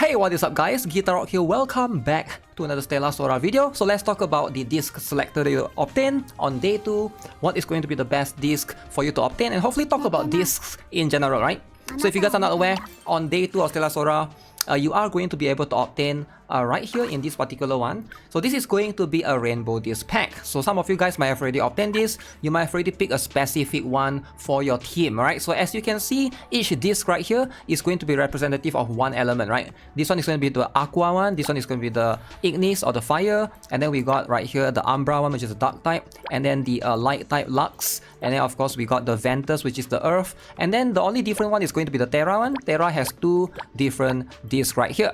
Hey, what is up guys, GuitarRock here, welcome back to another Stella Sora video. So let's talk about the disc selector that you obtain on day 2, what is going to be the best disc for you to obtain, and hopefully talk about discs in general, right? So if you guys are not aware, on day 2 of Stella Sora, you are going to be able to obtain right here in this particular one. So this is going to be a rainbow disc pack. So some of you guys might have already obtained this. You might have already picked a specific one for your team, right? So as you can see, each disc right here is going to be representative of one element, right? This one is going to be the Aqua one. This one is going to be the Ignis or the fire. And then we got right here the Umbra one, which is the dark type. And then the light type Lux. And then of course we got the Ventus, which is the earth. And then the only different one is going to be the Terra one. Terra has 2 different discs right here.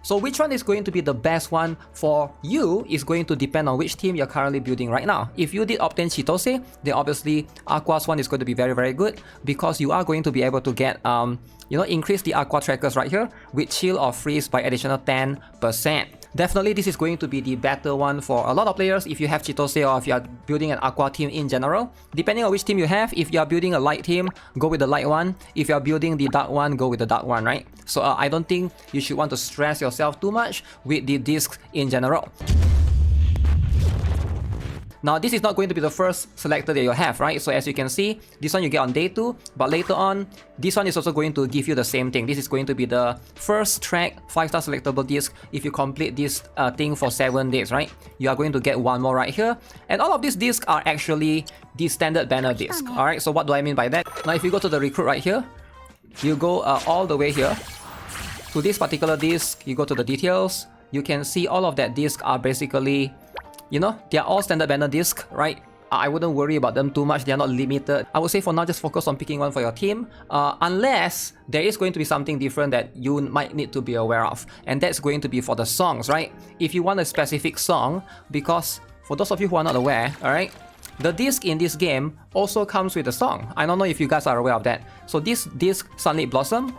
So which one is going to be the best one for you is going to depend on which team you're currently building right now. If you did obtain Chitose, then obviously Aqua's one is going to be very good because you are going to be able to get increase the Aqua trackers right here with chill or freeze by additional 10%. Definitely this is going to be the better one for a lot of players if you have Chitose or if you are building an Aqua team in general. Depending on which team you have, if you are building a light team, go with the light one. If you are building the dark one, go with the dark one, right? So I don't think you should want to stress yourself too much with the discs in general. Now this is not going to be the first selector that you have, right? So as you can see, this one you get on day 2, but later on, this one is also going to give you the same thing. This is going to be the first track 5-star selectable disc if you complete this thing for 7 days, right? You are going to get one more right here. And all of these discs are actually the standard banner disc, alright? So what do I mean by that? Now if you go to the recruit right here, you go all the way here to this particular disc, you go to the details, you can see all of that disc are basically, they are all standard banner disc, right? I wouldn't worry about them too much. They are not limited. I would say for now, just focus on picking one for your team, unless there is going to be something different that you might need to be aware of. And that's going to be for the songs, right? If you want a specific song, because for those of you who are not aware, alright, the disc in this game also comes with a song. I don't know if you guys are aware of that. So this disc, Sunlit Blossom,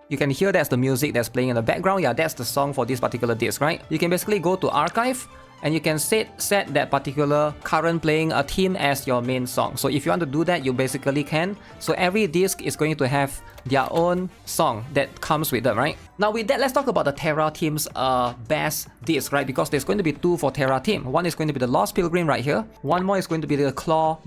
you can hear that's the music that's playing in the background. Yeah, that's the song for this particular disc, right? You can basically go to archive and you can set that particular current playing a theme as your main song. So if you want to do that, you basically can. So every disc is going to have their own song that comes with them, right? Now with that, let's talk about the Terra team's best disc, right? Because there's going to be 2 for Terra team. One is going to be the Lost Pilgrim right here. One more is going to be the Claw.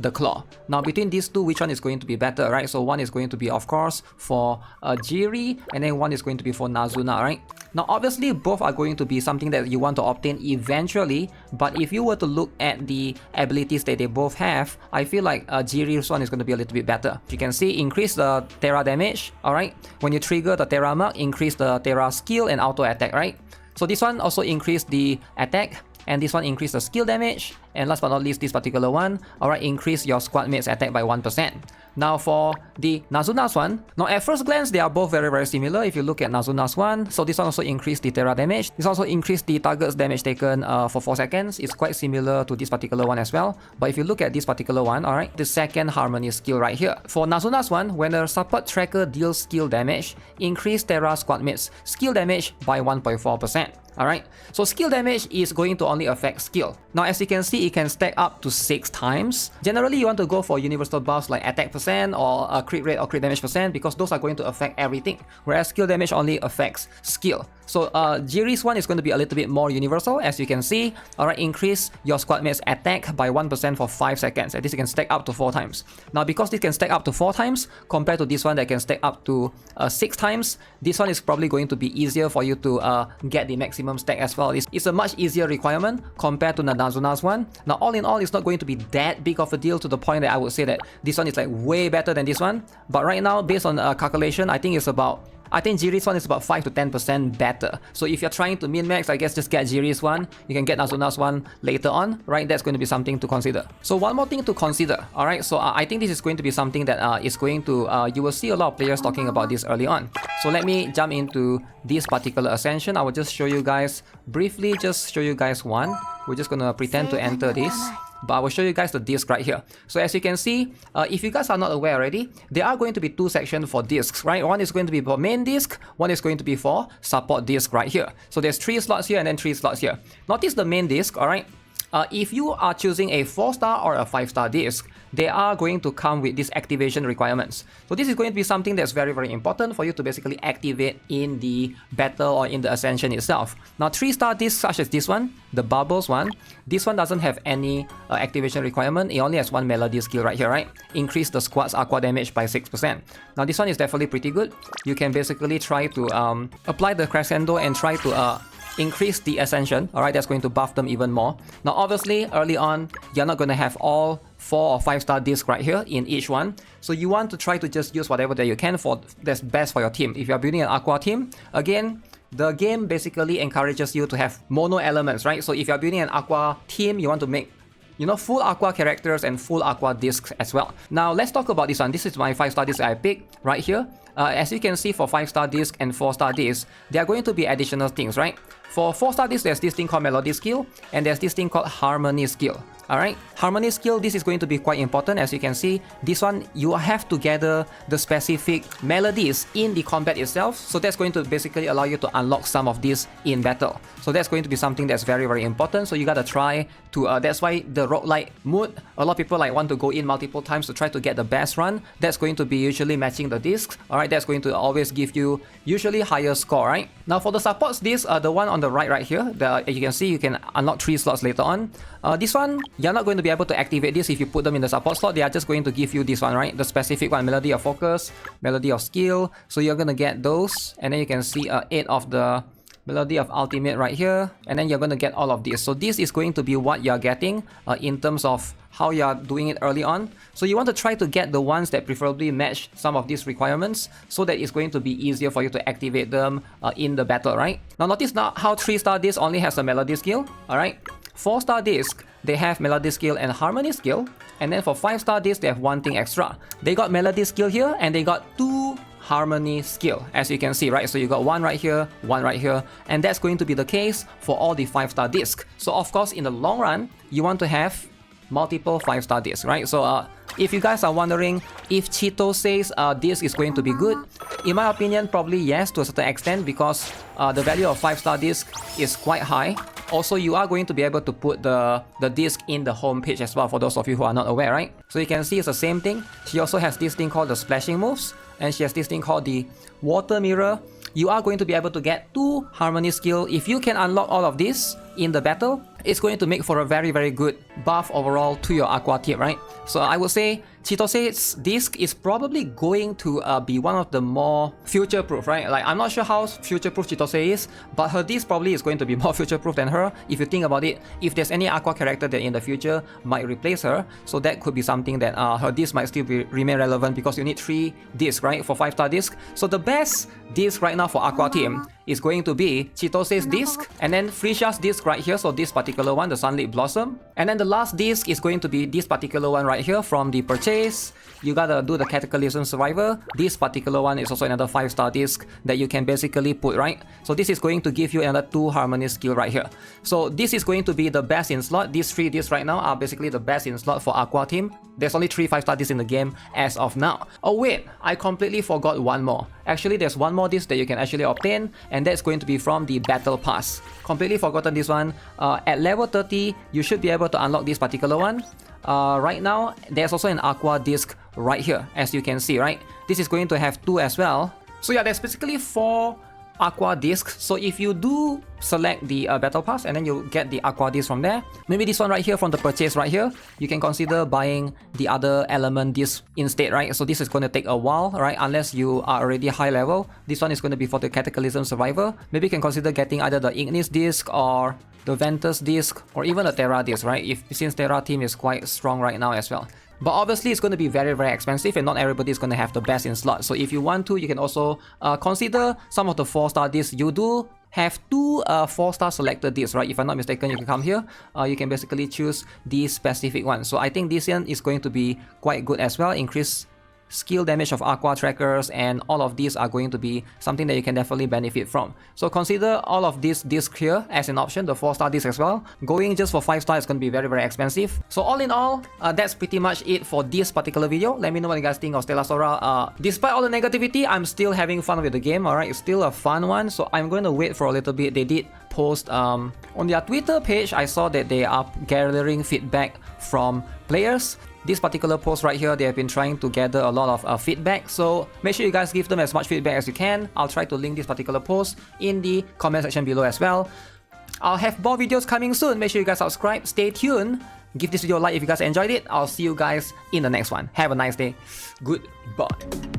Now between these 2, which one is going to be better, right? So one is going to be, of course, for Jiri, and then one is going to be for Nazuna, right? Now obviously both are going to be something that you want to obtain eventually, but if you were to look at the abilities that they both have, I feel like Jiri's one is going to be a little bit better. You can see increase the Terra damage, alright? When you trigger the Terra mark, increase the Terra skill and auto attack, right? So this one also increase the attack, and this one increase the skill damage, and last but not least this particular one, alright, increase your squad mate's attack by 1%. Now for the Nazuna's one, now at first glance they are both very similar if you look at Nazuna's one. So this one also increased the Terra damage. This also increased the target's damage taken for 4 seconds. It's quite similar to this particular one as well. But if you look at this particular one, alright, the second harmony skill right here. For Nazuna's one, when a support tracker deals skill damage, increase Terra squad mate's skill damage by 1.4%. Alright, so skill damage is going to only affect skill. Now as you can see, it can stack up to 6 times. Generally you want to go for universal buffs like attack percent or crit rate or crit damage percent, because those are going to affect everything, whereas skill damage only affects skill. So Jiri's one is going to be a little bit more universal, as you can see. Alright, increase your squad mate's attack by 1% for 5 seconds, and this can stack up to 4 times. Now because this can stack up to 4 times compared to this one that can stack up to 6 times, this one is probably going to be easier for you to get the maximum stack as well. It's a much easier requirement compared to the Nazuna's one. Now all in all, it's not going to be that big of a deal to the point that I would say that this one is like way better than this one. But right now, based on calculation, I think Jiri's one is about 5 to 10% better. So if you're trying to min-max, I guess just get Jiri's one. You can get Nazuna's one later on, right? That's going to be something to consider. So one more thing to consider, alright? So I think this is going to be something that is going to, you will see a lot of players talking about this early on. So let me jump into this particular ascension. I will just show you guys, briefly just show you guys one. We're just going to pretend to enter this. But I will show you guys the disc right here. So as you can see, if you guys are not aware already, there are going to be 2 sections for discs, right? One is going to be for main disc, one is going to be for support disc right here. So there's 3 slots here and then 3 slots here. Notice the main disc, alright? If you are choosing a 4-star or a 5-star disc, they are going to come with these activation requirements. So this is going to be something that's very, very important for you to basically activate in the battle or in the ascension itself. Now 3-star discs such as this one, the bubbles one, this one doesn't have any activation requirement. It only has one melody skill right here, right? Increase the squad's aqua damage by 6%. Now this one is definitely pretty good. You can basically try to apply the crescendo and try to increase the ascension. Alright, that's going to buff them even more. Now obviously early on you're not going to have all 4 or 5-star discs right here in each one, so you want to try to just use whatever that you can for that's best for your team. If you're building an aqua team, again, the game basically encourages you to have mono elements, right? So if you're building an aqua team, you want to make, you know, full aqua characters and full aqua discs as well. Now let's talk about this one. This is my 5-star disc I picked right here. As you can see, for 5-star disc and 4-star disc, there are going to be additional things, right? For 4-star disc, there's this thing called melody skill, and there's this thing called harmony skill. Alright, harmony skill, this is going to be quite important. As you can see, this one, you have to gather the specific melodies in the combat itself. So that's going to basically allow you to unlock some of these in battle. So that's going to be something that's very, very important. So you gotta try to, that's why the roguelike mood, a lot of people like want to go in multiple times to try to get the best run. That's going to be usually matching the discs. Alright, that's going to always give you usually higher score, right? Now for the supports disc, the one on the right here, you can see you can unlock 3 slots later on. This one, you're not going to be able to activate this if you put them in the support slot. They are just going to give you this one, right? The specific one, melody of focus, melody of skill. So you're going to get those, and then you can see 8 of the melody of ultimate right here, and then you're going to get all of this. So this is going to be what you're getting in terms of how you're doing it early on. So you want to try to get the ones that preferably match some of these requirements, so that it's going to be easier for you to activate them in the battle, right? Now notice now how 3-star disc only has a melody skill, alright? 4-star disc, they have melody skill and harmony skill, and then for 5-star disc, they have one thing extra. They got melody skill here, and they got 2 harmony skill, as you can see, right? So you got one right here, and that's going to be the case for all the 5-star disc. So of course, in the long run, you want to have multiple 5-star discs, right? So if you guys are wondering if Chitose's disc is going to be good, in my opinion, probably yes, to a certain extent, because the value of 5-star disc is quite high. Also, you are going to be able to put the disc in the home page as well, for those of you who are not aware, right? So you can see it's the same thing. She also has this thing called the splashing moves, and she has this thing called the water mirror. You are going to be able to get 2 harmony skill. If you can unlock all of this in the battle, it's going to make for a very, very good buff overall to your aqua team, right? So I would say Chitose's disc is probably going to be one of the more future-proof, right? Like, I'm not sure how future-proof Chitose is, but her disc probably is going to be more future-proof than her. If you think about it, if there's any aqua character that in the future might replace her, so that could be something that her disc might still remain relevant, because you need 3 discs, right, for 5-star disc. So the best disc right now for aqua team is going to be Chitose's disc, and then Frisia's disc right here, so this particular one, the Sunlit Blossom. And then the last disc is going to be this particular one right here from the purchase. You gotta do the Cataclysm Survivor. This particular one is also another 5-star disc that you can basically put, right? So this is going to give you another 2 harmony skill right here. So this is going to be the best in slot. These 3 discs right now are basically the best in slot for aqua team. There's only 3 5-star discs in the game as of now. Oh wait, I completely forgot one more. Actually, there's one more disc that you can actually obtain, and that's going to be from the Battle Pass. Completely forgotten this one. At level 30, you should be able to unlock this particular one. Right now, there's also an aqua disc right here, as you can see, right? This is going to have 2 as well. So yeah, there's basically 4 aqua discs. So if you do select the battle pass, and then you get the aqua disc from there, maybe this one right here from the purchase right here, you can consider buying the other element disc instead, right? So this is going to take a while, right? Unless you are already high level. This one is going to be for the Cataclysm Survivor. Maybe you can consider getting either the Ignis disc or the Ventus disc, or even the Terra disc, right? Since Terra team is quite strong right now as well. But obviously it's going to be very, very expensive, and not everybody is going to have the best in slot. So if you want to, you can also consider some of the 4-star discs. You do have 2 4-star selected discs, right? If I'm not mistaken, you can come here. You can basically choose the specific one. So I think this one is going to be quite good as well. Increase skill damage of aqua trackers, and all of these are going to be something that you can definitely benefit from. So consider all of these discs here as an option, the 4-star disc as well. Going just for 5-star is going to be very, very expensive. So all in all, that's pretty much it for this particular video. Let me know what you guys think of Stella Sora. Despite all the negativity, I'm still having fun with the game, alright? It's still a fun one, so I'm going to wait for a little bit. They did post on their Twitter page, I saw that they are gathering feedback from players. This particular post right here, they have been trying to gather a lot of feedback, so make sure you guys give them as much feedback as you can. I'll try to link this particular post in the comment section below as well. I'll have more videos coming soon. Make sure you guys subscribe, stay tuned, give this video a like if you guys enjoyed it. I'll see you guys in the next one. Have a nice day. Goodbye.